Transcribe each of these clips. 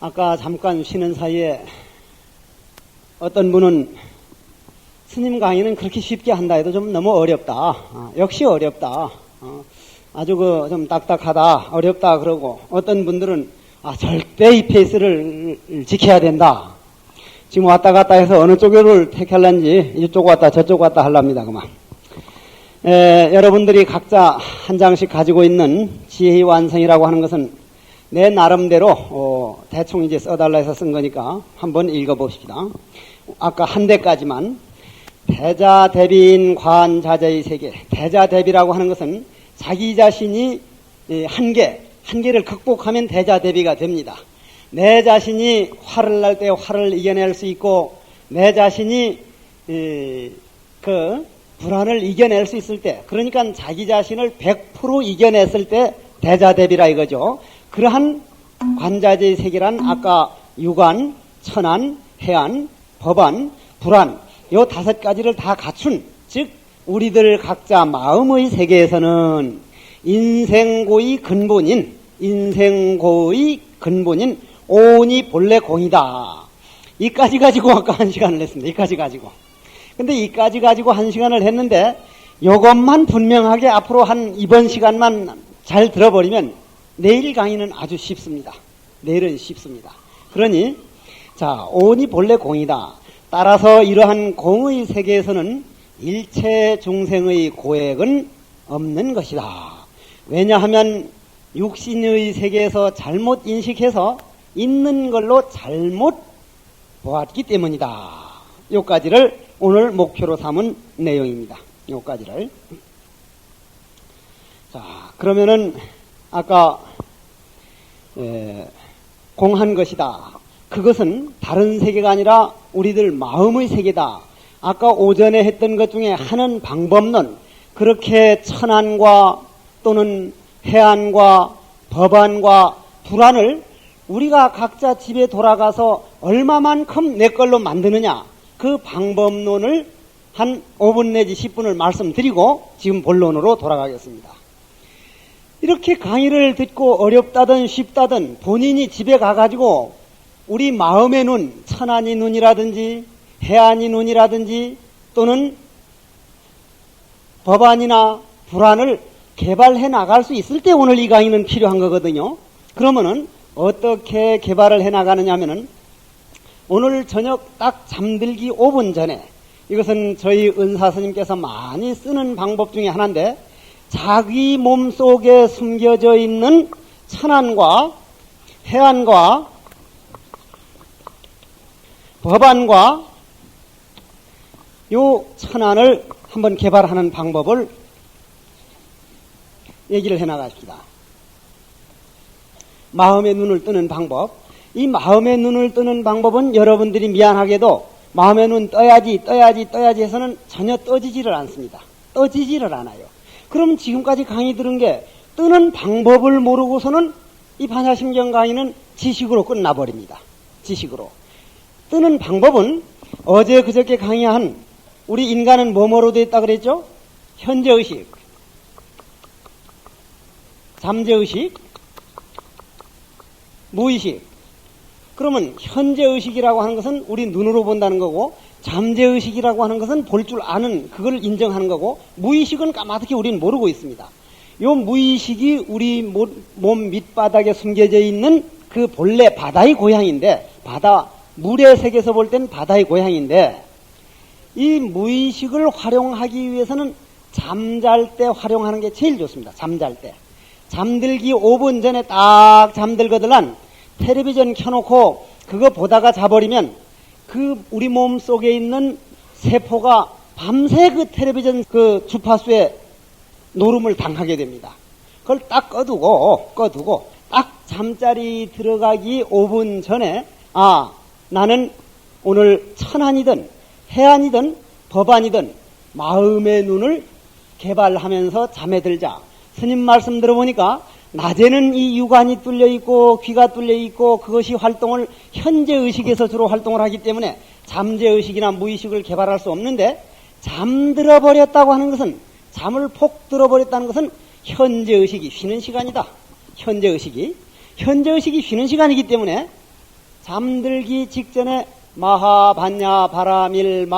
아까 잠깐 쉬는 사이에 어떤 분은 스님 강의는 그렇게 쉽게 한다 해도 좀 너무 어렵다. 역시 어렵다. 아주 좀 딱딱하다. 어렵다 그러고 어떤 분들은 절대 이 페이스를 지켜야 된다. 지금 왔다 갔다 해서 어느 쪽을 택할런지 이쪽 왔다 저쪽 왔다 하랍니다. 그만. 여러분들이 각자 한 장씩 가지고 있는 지혜의 완성이라고 하는 것은 내 나름대로 대충 이제 써달라 해서 쓴 거니까 한번 읽어봅시다. 아까 한 대까지만. 대자대비인 관자재의 세계. 대자대비라고 하는 것은 자기 자신이 한계를 극복하면 대자대비가 됩니다. 내 자신이 화를 날 때 화를 이겨낼 수 있고 내 자신이 그 불안을 이겨낼 수 있을 때, 그러니까 자기 자신을 100% 이겨냈을 때 대자대비라 이거죠. 그러한 관자재의 세계란 아까 유관, 천안, 해안, 법안, 불안 요 5가지를 다 갖춘, 즉 우리들 각자 마음의 세계에서는 인생고의 근본인 오니 본래 공이다. 이까지 가지고 아까 1시간을 했습니다. 이까지 가지고. 근데 이까지 가지고 1시간을 했는데 요것만 분명하게 앞으로 한 이번 시간만 잘 들어버리면 내일 강의는 아주 쉽습니다. 내일은 쉽습니다. 그러니 자, 오니 본래 공이다. 따라서 이러한 공의 세계에서는 일체 중생의 고액은 없는 것이다. 왜냐하면 육신의 세계에서 잘못 인식해서 있는 걸로 잘못 보았기 때문이다. 요까지를 오늘 목표로 삼은 내용입니다. 요까지를. 자, 그러면은 아까 공한 것이다. 그것은 다른 세계가 아니라 우리들 마음의 세계다. 아까 오전에 했던 것 중에 하는 방법론, 그렇게 천안과 또는 해안과 법안과 불안을 우리가 각자 집에 돌아가서 얼마만큼 내 걸로 만드느냐, 그 방법론을 한 5분 내지 10분을 말씀드리고 지금 본론으로 돌아가겠습니다. 이렇게 강의를 듣고 어렵다든 쉽다든 본인이 집에 가가지고 우리 마음의 눈, 천안이 눈이라든지 해안이 눈이라든지 또는 법안이나 불안을 개발해 나갈 수 있을 때 오늘 이 강의는 필요한 거거든요. 그러면은 어떻게 개발을 해 나가느냐 하면은 오늘 저녁 딱 잠들기 5분 전에, 이것은 저희 은사스님께서 많이 쓰는 방법 중에 하나인데, 자기 몸속에 숨겨져 있는 천안과 해안과 법안과 요 천안을 한번 개발하는 방법을 얘기를 해나가십시다. 마음의 눈을 뜨는 방법. 이 마음의 눈을 뜨는 방법은 여러분들이 미안하게도 마음의 눈 떠야지 해서는 전혀 떠지지를 않습니다. 떠지지를 않아요. 그럼 지금까지 강의 들은 게 뜨는 방법을 모르고서는 이 반야심경 강의는 지식으로 끝나버립니다. 지식으로. 뜨는 방법은 어제 그저께 강의한 우리 인간은 뭐뭐로 되어 있다 그랬죠? 현재의식, 잠재의식, 무의식. 그러면 현재의식이라고 하는 것은 우리 눈으로 본다는 거고, 잠재의식이라고 하는 것은 볼 줄 아는, 그걸 인정하는 거고, 무의식은 까마득히 우리는 모르고 있습니다. 요 무의식이 우리 몸 밑바닥에 숨겨져 있는 그 본래 바다의 고향인데, 물의 세계에서 볼 땐 바다의 고향인데, 이 무의식을 활용하기 위해서는 잠잘 때 활용하는 게 제일 좋습니다. 잠잘 때. 잠들기 5분 전에 딱 잠들거들란 텔레비전 켜놓고 그거 보다가 자버리면 우리 몸 속에 있는 세포가 밤새 그 텔레비전 그 주파수에 노름을 당하게 됩니다. 그걸 딱 꺼두고 딱 잠자리 들어가기 5분 전에 나는 오늘 천안이든 해안이든 법안이든 마음의 눈을 개발하면서 잠에 들자. 스님 말씀 들어보니까 낮에는 이 육안이 뚫려 있고 귀가 뚫려 있고 그것이 활동을 현재 의식에서 주로 활동을 하기 때문에 잠재 의식이나 무의식을 개발할 수 없는데, 잠들어 버렸다고 하는 것은, 잠을 폭 들어버렸다는 것은 현재 의식이 쉬는 시간이다. 현재 의식이 쉬는 시간이기 때문에 잠들기 직전에 마하반야 바라밀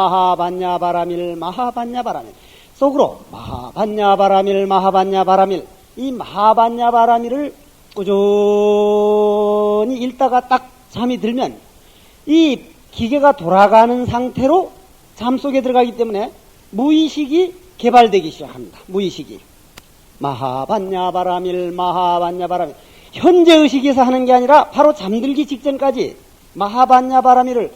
속으로 마하반야 바라밀 이 마하반야 바라밀을 꾸준히 읽다가 딱 잠이 들면 이 기계가 돌아가는 상태로 잠 속에 들어가기 때문에 무의식이 개발되기 시작합니다. 무의식이 마하반야 바라밀 현재 의식에서 하는 게 아니라 바로 잠들기 직전까지 마하반야 바라밀을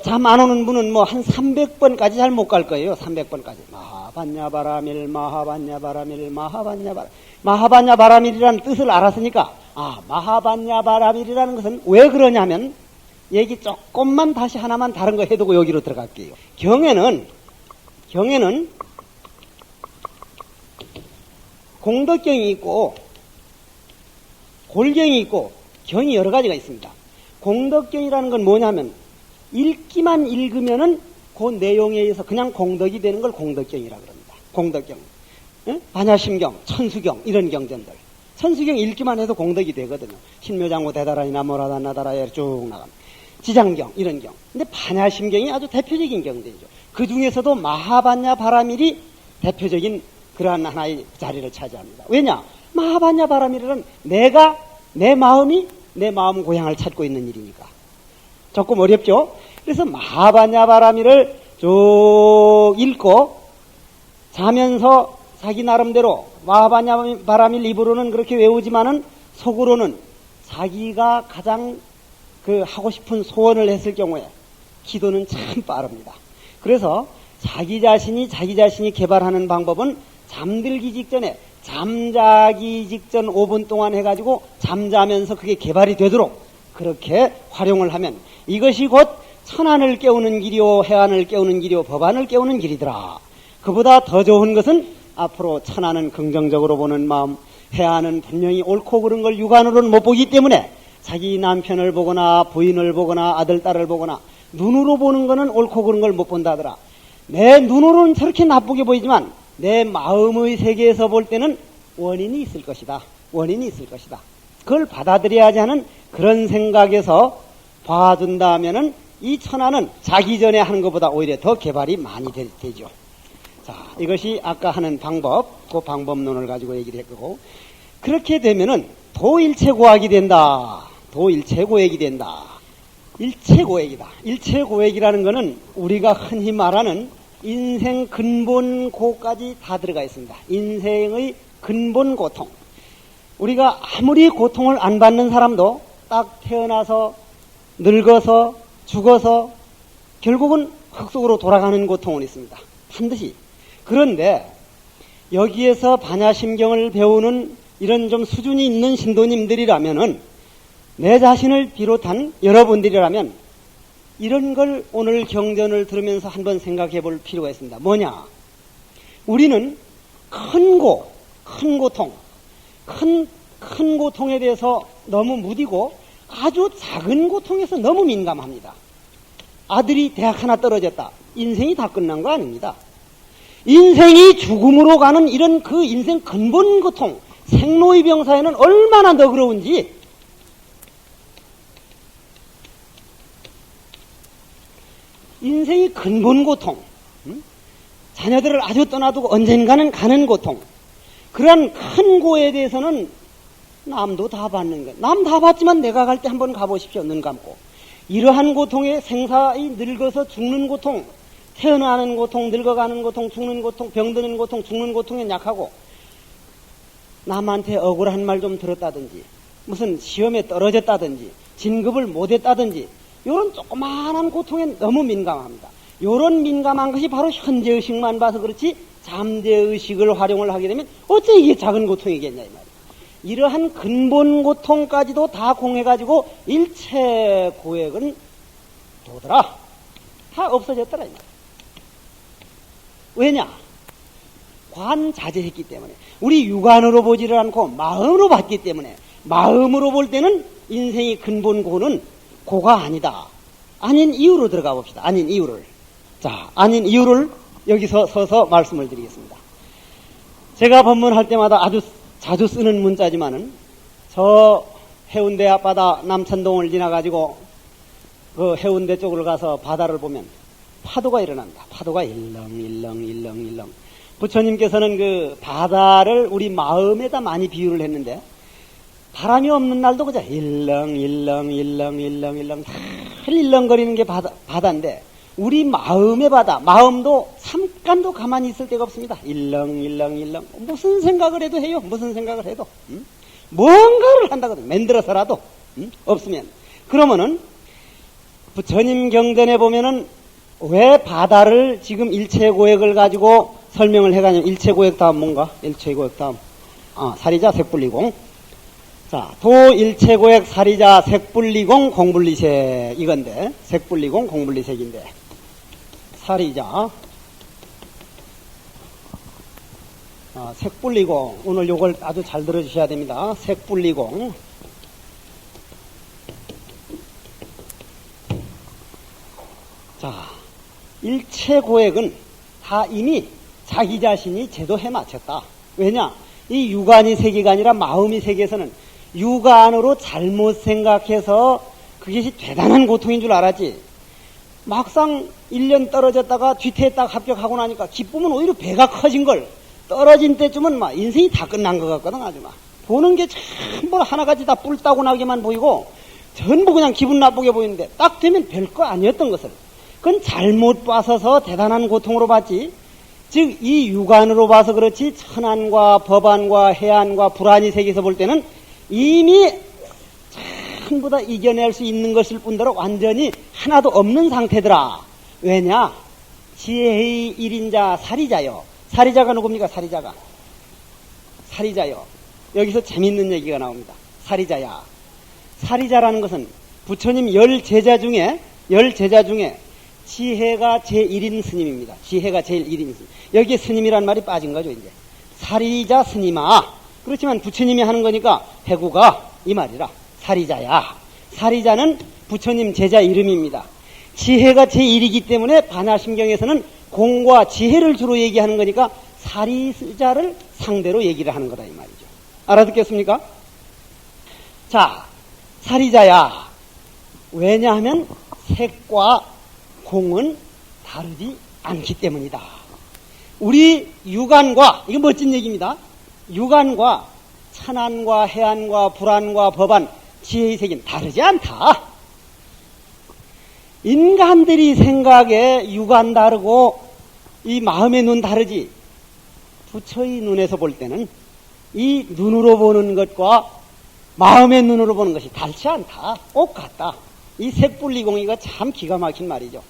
잠 안 오는 분은 뭐 한 300번까지 잘 못 갈 거예요. 300번까지. 마하반야 바라밀. 마하반야 바라밀이라는 뜻을 알았으니까, 마하반야 바라밀이라는 것은 왜 그러냐면, 얘기 조금만 다시 하나만 다른 거 해두고 여기로 들어갈게요. 경에는 공덕경이 있고, 골경이 있고, 경이 여러 가지가 있습니다. 공덕경이라는 건 뭐냐면, 읽기만 읽으면은 그 내용에 의해서 그냥 공덕이 되는 걸 공덕경이라고 합니다. 공덕경. 반야심경, 천수경, 이런 경전들. 천수경 읽기만 해도 공덕이 되거든요. 신묘장구 대다라이나 뭐라다 나다라에 쭉 나갑니다. 지장경, 이런 경. 근데 반야심경이 아주 대표적인 경전이죠. 그 중에서도 마하반야 바라밀이 대표적인 그러한 하나의 자리를 차지합니다. 왜냐? 마하반야 바라밀은 내 마음 고향을 찾고 있는 일이니까. 조금 어렵죠? 그래서 마하반야 바라밀을 쭉 읽고 자면서 자기 나름대로 마하반야 바라밀 입으로는 그렇게 외우지만은 속으로는 자기가 가장 하고 싶은 소원을 했을 경우에 기도는 참 빠릅니다. 그래서 자기 자신이 개발하는 방법은 잠들기 직전에 잠자기 직전 5분 동안 해가지고 잠자면서 그게 개발이 되도록 그렇게 활용을 하면 이것이 곧 천안을 깨우는 길이요, 해안을 깨우는 길이요, 법안을 깨우는 길이더라. 그보다 더 좋은 것은 앞으로 천안은 긍정적으로 보는 마음, 해안은 분명히 옳고 그른 걸 육안으로는 못 보기 때문에 자기 남편을 보거나 부인을 보거나 아들, 딸을 보거나 눈으로 보는 거는 옳고 그른 걸 못 본다더라. 내 눈으로는 저렇게 나쁘게 보이지만 내 마음의 세계에서 볼 때는 원인이 있을 것이다. 그걸 받아들여야지 하는 그런 생각에서 봐준다 하면은 이 천안은 자기 전에 하는 것보다 오히려 더 개발이 많이 되죠. 자, 이것이 아까 하는 방법, 그 방법론을 가지고 얘기를 했고, 그렇게 되면은 도일체고학이 된다. 일체고액이다. 일체고액이라는 것은 우리가 흔히 말하는 인생 근본고까지 다 들어가 있습니다. 인생의 근본 고통. 우리가 아무리 고통을 안 받는 사람도 딱 태어나서 늙어서 죽어서 결국은 흙 속으로 돌아가는 고통은 있습니다. 반드시. 그런데 여기에서 반야심경을 배우는 이런 좀 수준이 있는 신도님들이라면은 내 자신을 비롯한 여러분들이라면 이런 걸 오늘 경전을 들으면서 한번 생각해 볼 필요가 있습니다. 뭐냐? 우리는 큰 고통에 대해서 너무 무디고 아주 작은 고통에서 너무 민감합니다. 아들이 대학 하나 떨어졌다. 인생이 다 끝난 거 아닙니다. 인생이 죽음으로 가는 이런 그 인생 근본 고통, 생로의 병사에는 얼마나 너그러운지 인생이 근본 고통, 자녀들을 아주 떠나두고 언젠가는 가는 고통, 그러한 큰 고에 대해서는 남도 다 받는 거예요. 남 다 받지만 내가 갈 때 한번 가보십시오. 눈 감고. 이러한 고통에 생사의 늙어서 죽는 고통, 태어나는 고통, 늙어가는 고통, 죽는 고통, 병드는 고통, 죽는 고통에 약하고 남한테 억울한 말 좀 들었다든지 무슨 시험에 떨어졌다든지 진급을 못했다든지 요런 조그마한 고통에 너무 민감합니다. 요런 민감한 것이 바로 현재의식만 봐서 그렇지 잠재의식을 활용을 하게 되면 어째 이게 작은 고통이겠냐 이 말이에요. 이러한 근본 고통까지도 다 공해가지고 일체 고액은 도더라. 다 없어졌더라 이 말이에요. 왜냐? 관자재했기 때문에. 우리 육안으로 보지를 않고 마음으로 봤기 때문에 마음으로 볼 때는 인생의 근본 고는 고가 아니다. 아닌 이유로 들어가 봅시다. 아닌 이유를. 자, 아닌 이유를 여기서 서서 말씀을 드리겠습니다. 제가 법문할 때마다 아주 자주 쓰는 문자지만은 저 해운대 앞바다 남천동을 지나가지고 그 해운대 쪽으로 가서 바다를 보면 파도가 일어납니다. 파도가 일렁일렁. 부처님께서는 그 바다를 우리 마음에다 많이 비유를 했는데 바람이 없는 날도 그저 일렁일렁 다 일렁거리는 게 바다인데 우리 마음의 바다, 마음도 잠깐도 가만히 있을 데가 없습니다. 일렁일렁 무슨 생각을 해도 해요. 무슨 생각을 해도 뭔가를 한다거든. 만들어서라도 없으면 그러면은 부처님 경전에 보면은 왜 바다를 지금 일체고액을 가지고 설명을 해가냐면 일체고액 다음 뭔가? 일체고액 다음 사리자 색불리공. 자, 도일체고액 사리자 색불리공 공불리색 이건데 색불리공 공불리색인데 사리자 색불리공 오늘 요걸 아주 잘 들어주셔야 됩니다. 색불리공 자 일체고액은 다 이미 자기 자신이 제도해 맞췄다. 왜냐? 이 육안이 세계가 아니라 마음이 세계에서는 육안으로 잘못 생각해서 그것이 대단한 고통인 줄 알았지. 막상 1년 떨어졌다가 뒤태에 딱 합격하고 나니까 기쁨은 오히려 배가 커진 걸 떨어진 때쯤은 막 인생이 다 끝난 것 같거든. 아주 막 보는 게 전부 하나같이 다 뿔 따고 나게만 보이고 전부 그냥 기분 나쁘게 보이는데 딱 되면 별거 아니었던 것을 그건 잘못 봐서서 대단한 고통으로 봤지. 즉 이 육안으로 봐서 그렇지 천안과 법안과 해안과 불안이 세계에서 볼 때는 이미 전부 다 이겨낼 수 있는 것일 뿐더러 완전히 하나도 없는 상태더라. 왜냐? 지혜의 일인자 사리자요. 사리자가 누굽니까? 사리자요. 여기서 재밌는 얘기가 나옵니다. 사리자야. 사리자라는 것은 부처님 10제자 중에 지혜가 제1인 스님입니다. 지혜가 제일 1인 스님. 여기에 스님이란 말이 빠진 거죠, 이제. 사리자 스님아. 그렇지만 부처님이 하는 거니까 해구가 이 말이라. 사리자야. 사리자는 부처님 제자 이름입니다. 지혜가 제1이기 때문에 반야심경에서는 공과 지혜를 주로 얘기하는 거니까 사리자를 상대로 얘기를 하는 거다, 이 말이죠. 알아듣겠습니까? 자, 사리자야. 왜냐하면 색과 공은 다르지 않기 때문이다. 우리 육안과, 이거 멋진 얘기입니다. 육안과 천안과 해안과 불안과 법안, 지혜의 세계는 다르지 않다. 인간들이 생각에 육안 다르고 이 마음의 눈 다르지. 부처의 눈에서 볼 때는 이 눈으로 보는 것과 마음의 눈으로 보는 것이 다르지 않다. 똑같다. 이 색불리공이가 참 기가 막힌 말이죠.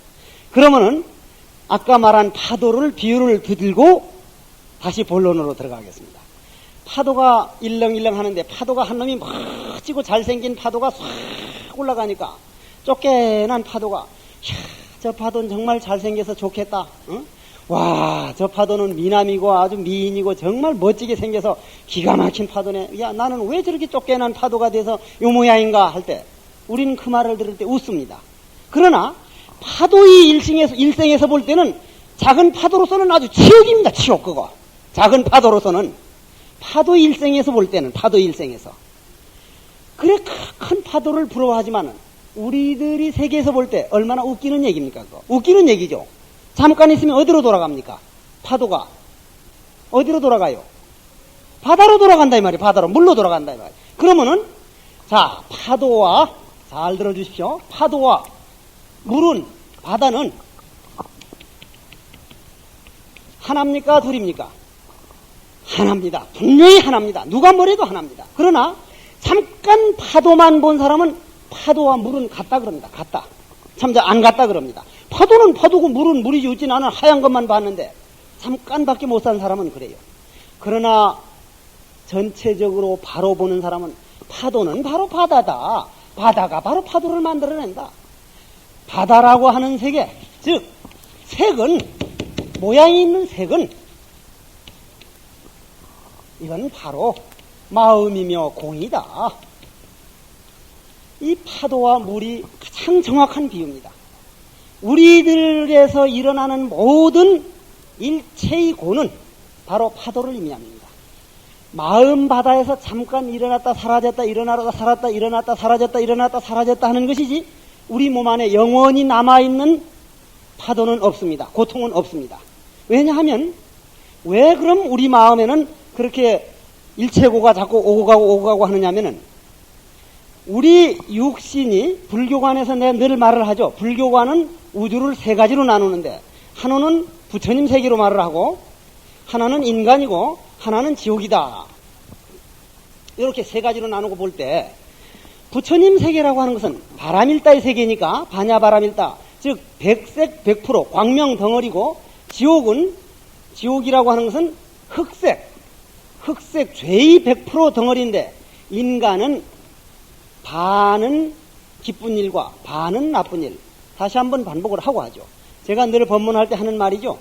그러면은 아까 말한 파도를 비유를 들고 다시 본론으로 들어가겠습니다. 파도가 일렁일렁 하는데 파도가 한 놈이 멋지고 잘생긴 파도가 싹 올라가니까 쫓겨난 파도가 저 파도는 정말 잘생겨서 좋겠다. 응? 와, 저 파도는 미남이고 아주 미인이고 정말 멋지게 생겨서 기가 막힌 파도네. 야, 나는 왜 저렇게 쫓겨난 파도가 돼서 요 모양인가 할 때 우리는 그 말을 들을 때 웃습니다. 그러나 파도의 일생에서 볼 때는 작은 파도로서는 아주 치욕입니다. 치욕 그거. 작은 파도로서는 파도 일생에서 볼 때는 파도 일생에서 그래 큰 파도를 부러워하지만은 우리들이 세계에서 볼 때 얼마나 웃기는 얘기입니까? 그거. 웃기는 얘기죠. 잠깐 있으면 어디로 돌아갑니까? 파도가 어디로 돌아가요? 바다로 돌아간다 이 말이에요. 바다로 물로 돌아간다 이 말이에요. 그러면은 자 파도와 잘 들어주십시오. 파도와 물은 바다는 하나입니까? 둘입니까? 하나입니다. 분명히 하나입니다. 누가 뭐래도 하나입니다. 그러나 잠깐 파도만 본 사람은 파도와 물은 같다 그럽니다. 같다. 참 안 갔다 그럽니다. 파도는 파도고 물은 물이지 어찌 나는 하얀 것만 봤는데 잠깐밖에 못 산 사람은 그래요. 그러나 전체적으로 바로 보는 사람은 파도는 바로 바다다. 바다가 바로 파도를 만들어낸다. 바다라고 하는 세계, 즉 색은, 모양이 있는 색은 이건 바로 마음이며 공이다. 이 파도와 물이 가장 정확한 비유입니다. 우리들에서 일어나는 모든 일체의 고는 바로 파도를 의미합니다. 마음 바다에서 잠깐 일어났다 사라졌다 일어나다 살았다 일어났다 사라졌다 일어났다 사라졌다 하는 것이지 우리 몸 안에 영원히 남아있는 파도는 없습니다. 고통은 없습니다. 왜냐하면 왜 그럼 우리 마음에는 그렇게 일체고가 자꾸 오고 가고 하느냐면은 우리 육신이 불교관에서 내가 늘 말을 하죠. 불교관은 우주를 세 가지로 나누는데 하나는 부처님 세계로 말을 하고 하나는 인간이고 하나는 지옥이다. 이렇게 세 가지로 나누고 볼 때 부처님 세계라고 하는 것은 바람일다의 세계니까 반야바람일다. 즉 백색 100% 광명 덩어리고 지옥이라고 하는 것은 흑색 죄의 100% 덩어리인데 인간은 반은 기쁜 일과 반은 나쁜 일. 다시 한번 반복을 하고 하죠. 제가 늘 법문할 때 하는 말이죠.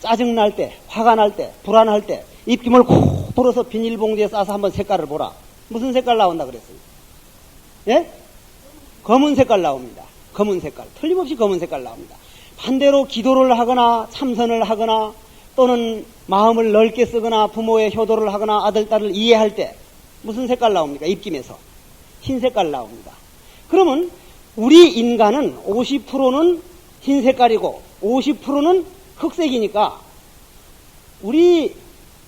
짜증날 때, 화가 날 때, 불안할 때 입김을 콕 돌아서 비닐봉지에 싸서 한번 색깔을 보라. 무슨 색깔 나온다 그랬어요? 예? 검은 색깔 나옵니다. 검은 색깔. 틀림없이 검은 색깔 나옵니다. 반대로 기도를 하거나 참선을 하거나 또는 마음을 넓게 쓰거나 부모의 효도를 하거나 아들, 딸을 이해할 때 무슨 색깔 나옵니까? 입김에서. 흰 색깔 나옵니다. 그러면 우리 인간은 50%는 흰 색깔이고 50%는 흑색이니까 우리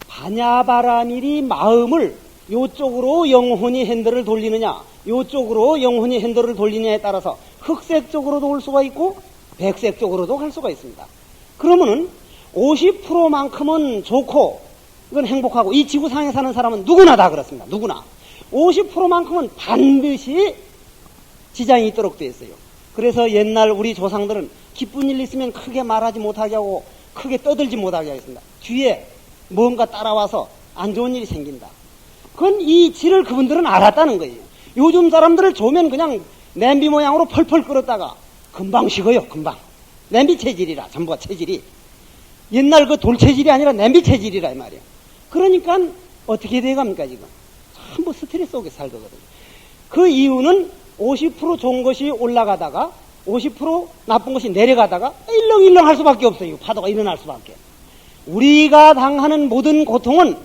반야바라밀이 마음을 요쪽으로 영혼이 핸들을 돌리느냐 요쪽으로 영혼이 핸들을 돌리느냐에 따라서 흑색 쪽으로도 올 수가 있고 백색 쪽으로도 갈 수가 있습니다. 그러면은 50%만큼은 좋고 이건 행복하고 이 지구상에 사는 사람은 누구나 다 그렇습니다. 누구나 50%만큼은 반드시 지장이 있도록 되어 있어요. 그래서 옛날 우리 조상들은 기쁜 일 있으면 크게 말하지 못하게 하고 크게 떠들지 못하게 하겠습니다. 뒤에 뭔가 따라와서 안 좋은 일이 생긴다. 그건 이 질을 그분들은 알았다는 거예요. 요즘 사람들을 조면 그냥 냄비 모양으로 펄펄 끓었다가 금방 식어요. 금방. 냄비 체질이라 전부가 체질이. 옛날 그 돌 체질이 아니라 냄비 체질이라 이 말이에요. 그러니까 어떻게 돼갑니까 지금. 전부 스트레스 속에 살거든요. 그 이유는 50% 좋은 것이 올라가다가 50% 나쁜 것이 내려가다가 일렁일렁 할 수밖에 없어요. 파도가 일어날 수밖에. 우리가 당하는 모든 고통은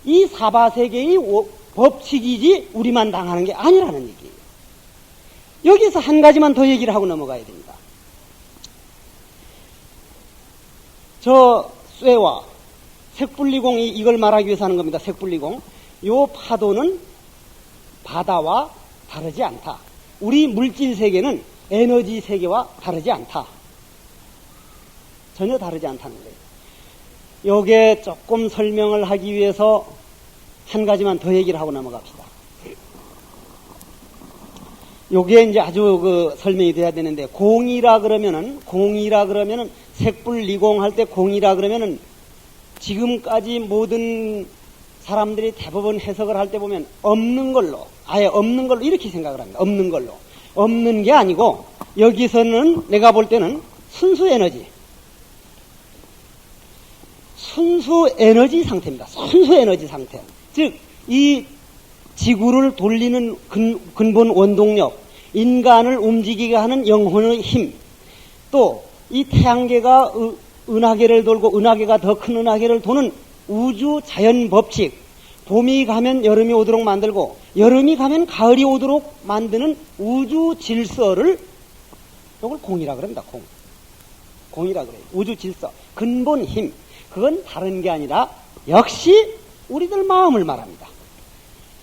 이 사바세계의 법칙이지 우리만 당하는 게 아니라는 얘기예요. 여기서 한 가지만 더 얘기를 하고 넘어가야 됩니다. 저 쇠와 색분리공이 이걸 말하기 위해서 하는 겁니다. 색분리공. 요 파도는 바다와 다르지 않다. 우리 물질 세계는 에너지 세계와 다르지 않다. 전혀 다르지 않다는 거예요. 요게 조금 설명을 하기 위해서 한 가지만 더 얘기를 하고 넘어갑시다. 요게 이제 아주 설명이 돼야 되는데, 공이라 그러면은 색불리공 할 때 공이라 그러면은 지금까지 모든 사람들이 대부분 해석을 할 때 보면 없는 걸로, 아예 없는 걸로 이렇게 생각을 합니다. 없는 걸로. 없는 게 아니고 여기서는 내가 볼 때는 순수 에너지 상태입니다. 순수 에너지 상태. 즉, 이 지구를 돌리는 근본 원동력, 인간을 움직이게 하는 영혼의 힘, 또 이 태양계가 은하계를 돌고 은하계가 더 큰 은하계를 도는 우주 자연 법칙, 봄이 가면 여름이 오도록 만들고 여름이 가면 가을이 오도록 만드는 우주 질서를 이걸 공이라 그럽니다. 공이라 그래요. 우주 질서, 근본 힘. 그건 다른 게 아니라 역시 우리들 마음을 말합니다.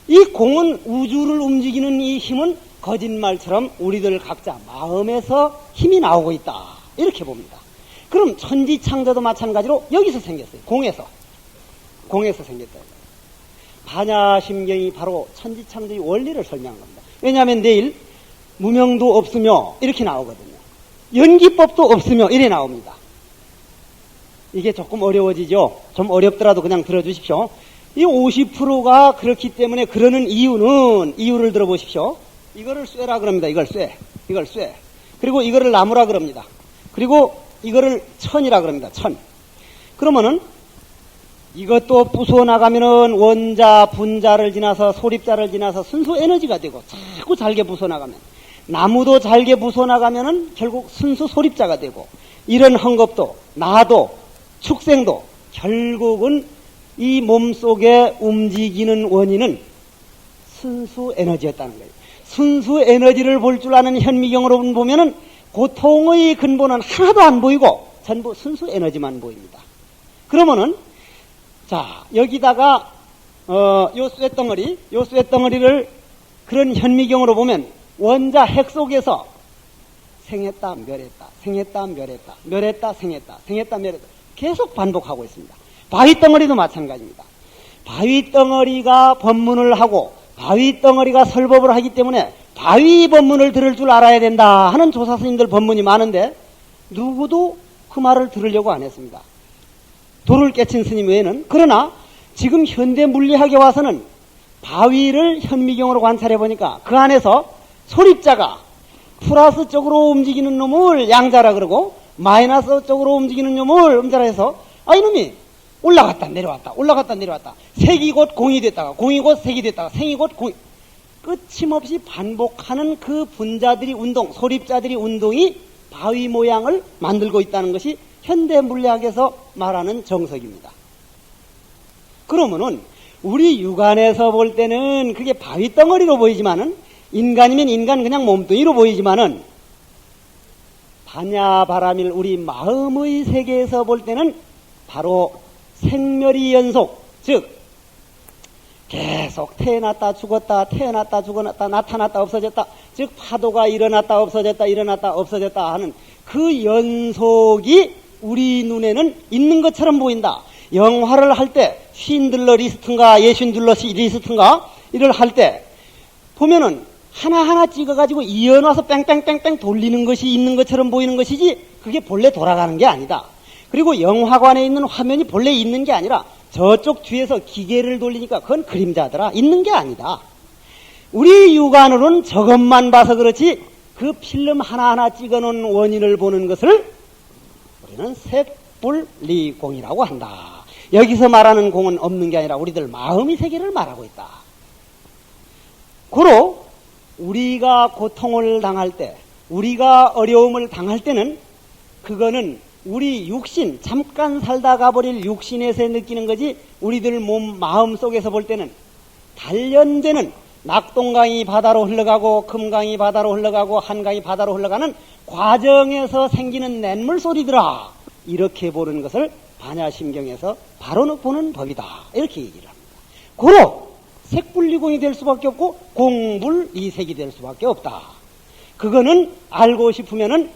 이 공은, 우주를 움직이는 이 힘은 거짓말처럼 우리들 각자 마음에서 힘이 나오고 있다. 이렇게 봅니다. 그럼 천지창조도 마찬가지로 여기서 생겼어요. 공에서 생겼다. 반야심경이 바로 천지창조의 원리를 설명한 겁니다. 왜냐하면 내일 무명도 없으며 이렇게 나오거든요. 연기법도 없으며 이래 나옵니다. 이게 조금 어려워지죠. 좀 어렵더라도 그냥 들어주십시오. 이 50%가 그렇기 때문에 그러는 이유를 들어보십시오. 이거를 쇠라 그럽니다. 이걸 쇠. 그리고 이거를 나무라 그럽니다. 그리고 이거를 천이라 그럽니다. 천. 그러면은 이것도 부숴나가면은 원자, 분자를 지나서 소립자를 지나서 순수 에너지가 되고 자꾸 잘게 부숴나가면 나무도 잘게 부숴나가면은 결국 순수 소립자가 되고 이런 헝겊도 나도 축생도 결국은 이 몸속에 움직이는 원인은 순수 에너지였다는 거예요. 순수 에너지를 볼 줄 아는 현미경으로 보면은 고통의 근본은 하나도 안 보이고 전부 순수 에너지만 보입니다. 그러면은 자 여기다가 요 쇠덩어리를 그런 현미경으로 보면 원자 핵 속에서 생했다 멸했다 생했다 멸했다 멸했다 생했다 생했다 멸했다 계속 반복하고 있습니다. 바위덩어리도 마찬가지입니다. 바위덩어리가 법문을 하고 바위덩어리가 설법을 하기 때문에 바위 법문을 들을 줄 알아야 된다 하는 조사 스님들 법문이 많은데 누구도 그 말을 들으려고 안 했습니다. 도를 깨친 스님 외에는. 그러나 지금 현대 물리학에 와서는 바위를 현미경으로 관찰해 보니까 그 안에서 소립자가 플러스 쪽으로 움직이는 놈을 양자라 그러고 마이너스 쪽으로 움직이는 놈을 음자라 해서 이놈이 올라갔다 내려왔다 올라갔다 내려왔다 색이 곧 공이 됐다가 공이 곧 색이 됐다가 생이 곧 공이 끝임없이 반복하는 그 분자들이 운동 소립자들이 운동이 바위 모양을 만들고 있다는 것이 현대 물리학에서 말하는 정석입니다. 그러면은 우리 육안에서 볼 때는 그게 바위 덩어리로 보이지만은 인간이면 인간 그냥 몸뚱이로 보이지만은 반야바라밀 우리 마음의 세계에서 볼 때는 바로 생멸이 연속, 즉 계속 태어났다 죽었다 태어났다 죽었다 나타났다 없어졌다, 즉 파도가 일어났다 없어졌다 일어났다 없어졌다 하는 그 연속이 우리 눈에는 있는 것처럼 보인다. 영화를 할 때 쉰들러 리스트인가 예쉰들러 리스트인가 이를 할 때 보면은 하나하나 찍어가지고 이어놔서 뺑뺑뺑뺑 돌리는 것이 있는 것처럼 보이는 것이지 그게 본래 돌아가는 게 아니다. 그리고 영화관에 있는 화면이 본래 있는 게 아니라 저쪽 뒤에서 기계를 돌리니까 그건 그림자더라. 있는 게 아니다. 우리 육안으로는 저것만 봐서 그렇지 그 필름 하나하나 찍어놓은 원인을 보는 것을 우리는 색불리공이라고 한다. 여기서 말하는 공은 없는 게 아니라 우리들 마음의 세계를 말하고 있다. 고로 우리가 고통을 당할 때, 우리가 어려움을 당할 때는 그거는 우리 육신, 잠깐 살다 가버릴 육신에서 느끼는 거지 우리들 몸, 마음 속에서 볼 때는 단련되는 낙동강이 바다로 흘러가고 금강이 바다로 흘러가고 한강이 바다로 흘러가는 과정에서 생기는 냇물 소리더라. 이렇게 보는 것을 반야심경에서 바로 보는 법이다. 이렇게 얘기를 합니다. 고로 색불리공이 될 수밖에 없고 공불이색이 될 수밖에 없다. 그거는 알고 싶으면은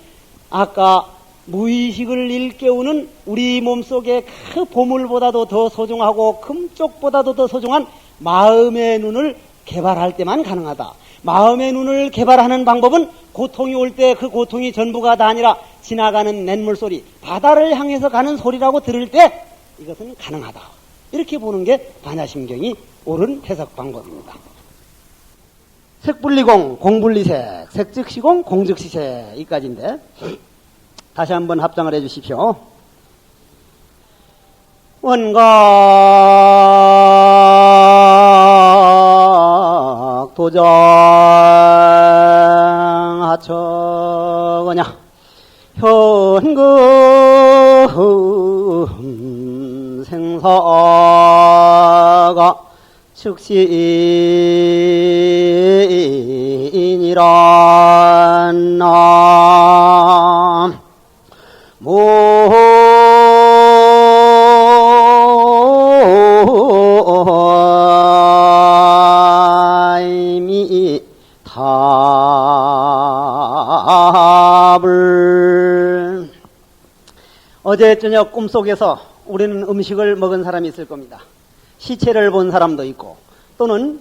아까 무의식을 일깨우는 우리 몸속에 그 보물보다도 더 소중하고 금쪽보다도 더 소중한 마음의 눈을 개발할 때만 가능하다. 마음의 눈을 개발하는 방법은 고통이 올 때 그 고통이 전부가 다 아니라 지나가는 냇물 소리, 바다를 향해서 가는 소리라고 들을 때 이것은 가능하다. 이렇게 보는 게 반야심경이 옳은 해석 방법입니다. 색불리공, 공불리색, 색즉시공, 공즉시색 이까지인데 다시 한번 합장을 해 주십시오. 원각 도정 하처거냐 현금 생사가 즉시이니란 남 모임이 답을 어제 저녁 꿈속에서 우리는 음식을 먹은 사람이 있을 겁니다. 시체를 본 사람도 있고 또는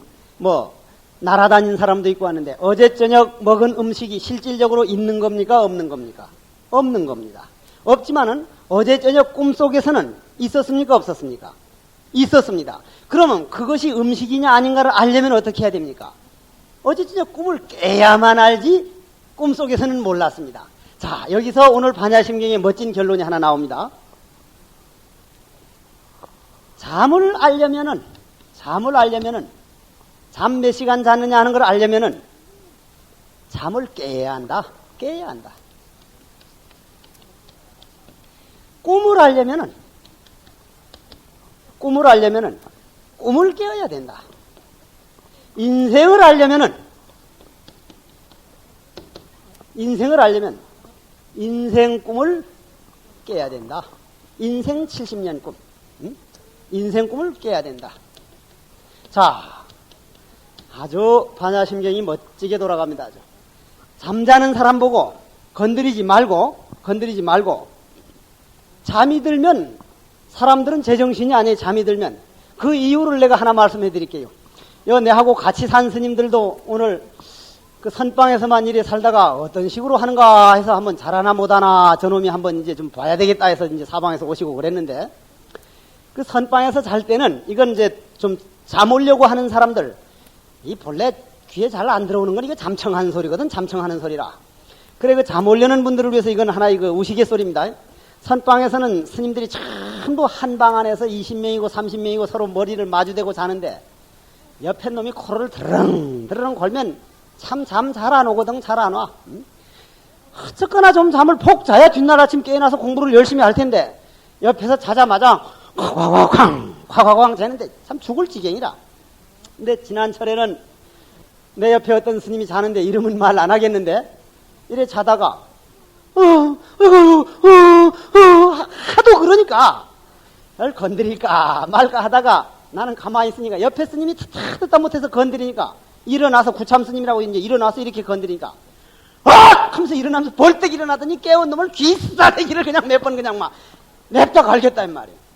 날아다닌 사람도 있고 하는데 어제 저녁 먹은 음식이 실질적으로 있는 겁니까 없는 겁니까? 없는 겁니다. 없지만은 어제 저녁 꿈속에서는 있었습니까? 없었습니까? 있었습니다. 그러면 그것이 음식이냐 아닌가를 알려면 어떻게 해야 됩니까? 어제 저녁 꿈을 깨야만 알지 꿈속에서는 몰랐습니다. 자, 여기서 오늘 반야심경의 멋진 결론이 하나 나옵니다. 잠을 알려면은 잠 몇 시간 잤느냐 하는 걸 알려면은 잠을 깨야 한다. 꿈을 알려면은 꿈을 깨어야 된다. 인생을 알려면 인생 꿈을 깨야 된다. 인생 70년 꿈. 인생 꿈을 깨야 된다. 자, 아주 반야심경이 멋지게 돌아갑니다. 아주. 잠자는 사람 보고 건드리지 말고 잠이 들면 사람들은 제정신이 아니에요. 잠이 들면 그 이유를 내가 하나 말씀해 드릴게요. 내하고 같이 산 스님들도 오늘 그 선방에서만 이래 살다가 어떤 식으로 하는가 해서 한번 잘하나 못하나 저놈이 한번 이제 좀 봐야 되겠다 해서 이제 사방에서 오시고 그랬는데, 그 선방에서 잘 때는 이건 이제 좀 잠 오려고 하는 사람들, 이 본래 귀에 잘 안 들어오는 건 이거 잠청하는 소리거든. 잠청하는 소리라. 그래, 그 잠 오려는 분들을 위해서 이건 하나 이거 우시갯소리입니다. 선방에서는 스님들이 전부 한 방 안에서 20명이고 30명이고 서로 머리를 마주대고 자는데, 옆에 놈이 코를 드렁드렁 걸면 참 잠 잘 안 오거든. 잘 안 와. 어쨌거나 좀 잠을 푹 자야 뒷날 아침 깨어나서 공부를 열심히 할 텐데, 옆에서 자자마자 콱콱쾅 자는데 참 죽을 지경이라. 근데 지난철에는 내 옆에 어떤 스님이 자는데 이름은 말 안 하겠는데, 이래 자다가 하도 그러니까 날 건드릴까 말까 하다가 나는 가만히 있으니까 옆에 스님이 듣다 못해서 건드리니까, 일어나서 구참 스님이라고 이제 일어나서 이렇게 건드리니까 하면서 일어나면서 벌떡 일어나더니 깨운 놈을 귀싸대기를 그냥 몇 번 그냥 막 냅다 갈겼다 이 말이에요.